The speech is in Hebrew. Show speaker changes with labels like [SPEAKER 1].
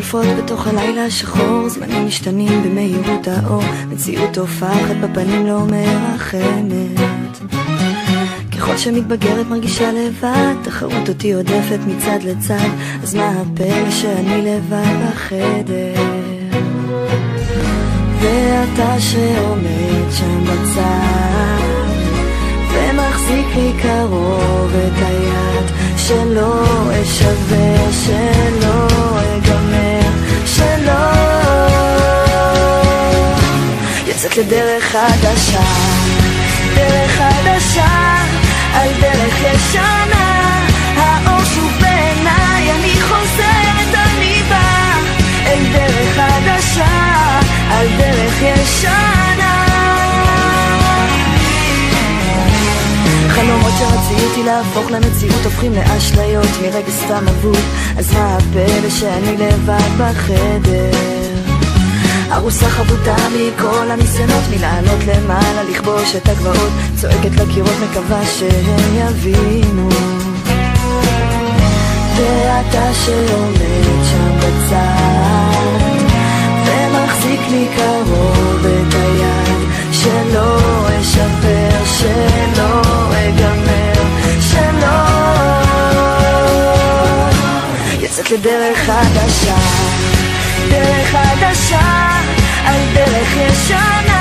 [SPEAKER 1] חולפות בתוך הלילה השחור, זמנים משתנים במהירות האור, מציאות תופחת בפנים לא מרחמת. ככל שמתבגרת מרגישה לבד, תחרות אותי עודפת מצד לצד, אז מה הפלא שאני לבד בחדר? ואתה שעומד שם בצד ומחזיק לי קרוב את היד, שלא אשבר, שלא אגמר, שלא יוצאת לדרך חדשה, דרך חדשה על דרך ישנה, האור שוב בעיניי, אני חוזרת, אני באה אל דרך חדשה על דרך ישנה. חלומות שרציתי להפוך למציאות הופכים לאשליות מרגע סתם אבוד, אז מה הפלא שאני לבד בחדר? ארוסה חבוטה מכל הניסיונות מלעלות למעלה, לכבוש את הגבעות, צועקת לקירות מקווה שהם יבינו. ואתה שעומד שם בצד ומחזיק לי קרוב את היד, שלא אשבר, שלא אגמר, שלא יצאת לדרך חדשה, דרך חדשה על דרך ישנה,